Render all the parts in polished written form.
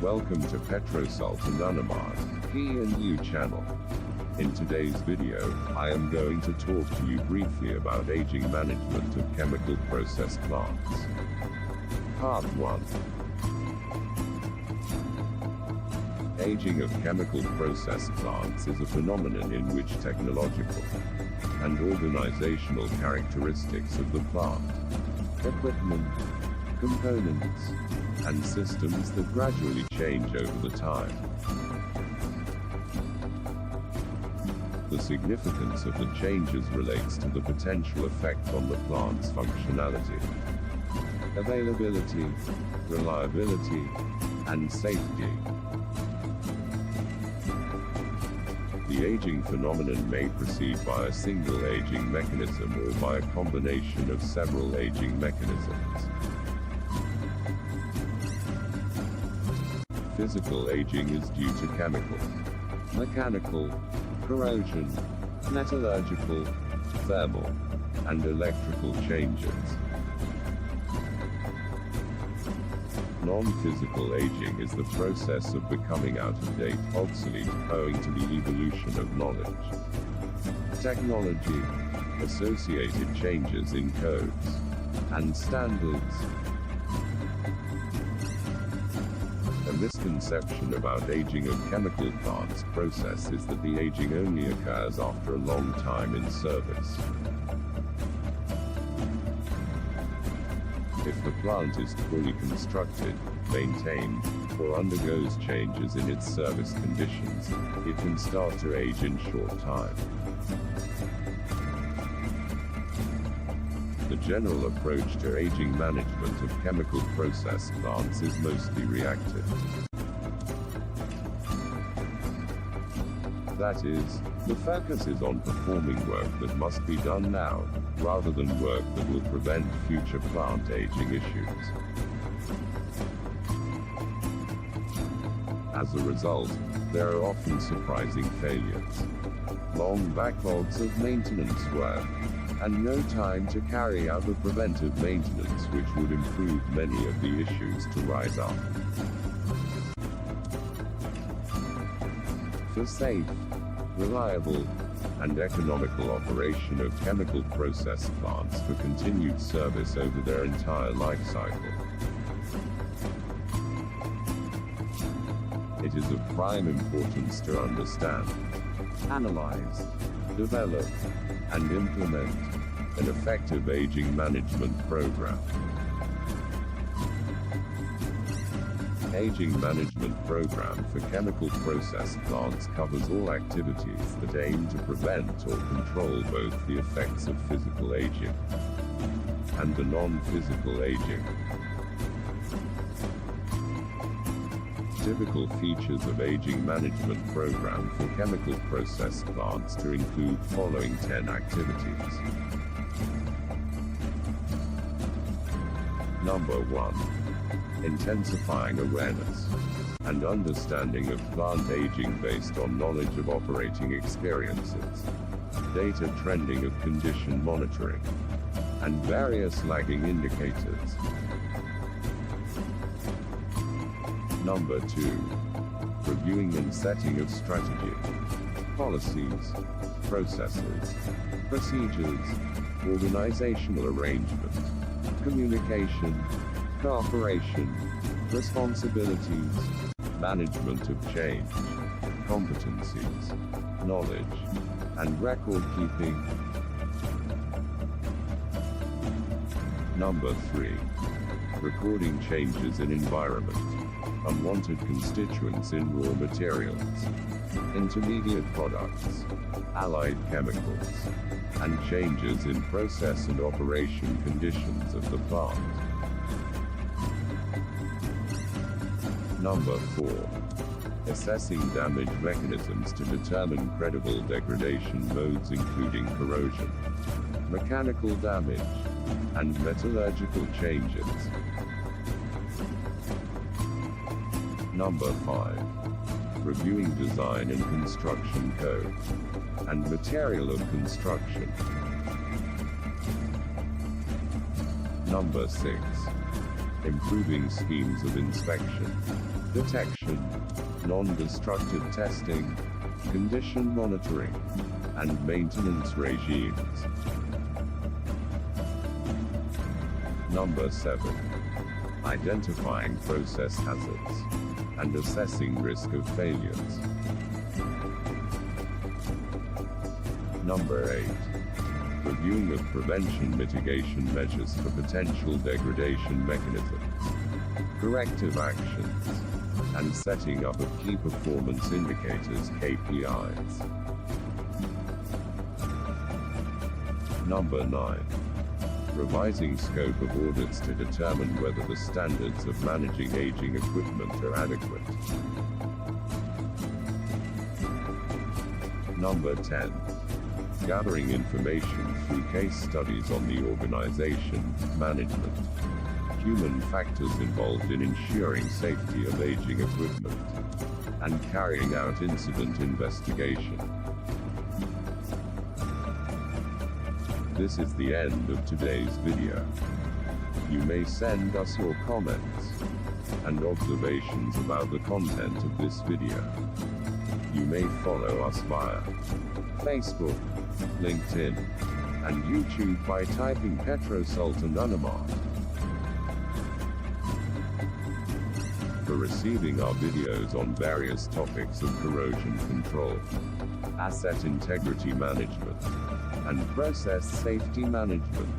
Welcome to Petrosalt Anonymous P&U channel. In today's video, I am going to talk to you briefly about aging management of chemical process plants. Part 1. Aging of chemical process plants is a phenomenon in which technological and organizational characteristics of the plant, equipment, components, and systems that gradually change over the time. The significance of the changes relates to the potential effect on the plant's functionality, availability, reliability, and safety. The aging phenomenon may proceed by a single aging mechanism or by a combination of several aging mechanisms. Physical aging is due to chemical, mechanical, corrosion, metallurgical, thermal, and electrical changes. Non-physical aging is the process of becoming out of date, obsolete, owing to the evolution of knowledge, technology, associated changes in codes, and standards. A misconception about aging of chemical plants process is that the aging only occurs after a long time in service. If the plant is fully constructed, maintained, or undergoes changes in its service conditions, it can start to age in short time. The general approach to aging management of chemical process plants is mostly reactive. That is, the focus is on performing work that must be done now, rather than work that will prevent future plant aging issues. As a result, there are often surprising failures, long backlogs of maintenance work, and no time to carry out the preventive maintenance which would improve many of the issues to rise up. For safe, reliable, and economical operation of chemical process plants for continued service over their entire life cycle, it is of prime importance to understand, analyze, develop, and implement an effective aging management program. Aging management program for chemical process plants covers all activities that aim to prevent or control both the effects of physical aging and the non-physical aging. Typical features of aging management program for chemical process plants to include following 10 activities. Number 1. Intensifying awareness and understanding of plant aging based on knowledge of operating experiences, data trending of condition monitoring, and various lagging indicators. Number 2. Reviewing and setting of strategy, policies, processes, procedures, organizational arrangement, communication, cooperation, responsibilities, management of change, competencies, knowledge, and record keeping. Number 3. Recording changes in environment, unwanted constituents in raw materials, intermediate products, allied chemicals, and changes in process and operation conditions of the plant. Number 4. Assessing damage mechanisms to determine credible degradation modes including corrosion, mechanical damage, and metallurgical changes. Number 5. Reviewing design and construction codes, and material of construction. Number 6. Improving schemes of inspection, detection, non-destructive testing, condition monitoring, and maintenance regimes. Number 7. Identifying process hazards and assessing risk of failures. Number 8. Reviewing of prevention mitigation measures for potential degradation mechanisms, corrective actions, and setting up of key performance indicators (KPIs). Number 9. Revising scope of audits to determine whether the standards of managing aging equipment are adequate. Number 10. Gathering information through case studies on the organization, management, human factors involved in ensuring safety of aging equipment, and carrying out incident investigation. This is the end of today's video. You may send us your comments and observations about the content of this video. You may follow us via Facebook, LinkedIn, and YouTube by typing Petrosultan Unamart. For receiving our videos on various topics of corrosion control, asset integrity management, and process safety management,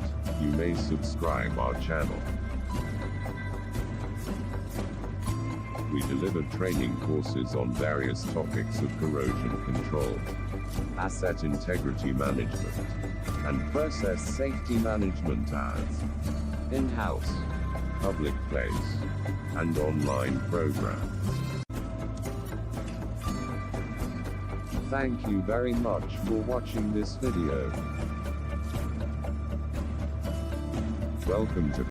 you may subscribe our channel. We deliver training courses on various topics of corrosion control, asset integrity management, and process safety management as in-house, public place, and online programs. Thank you very much for watching this video. Welcome to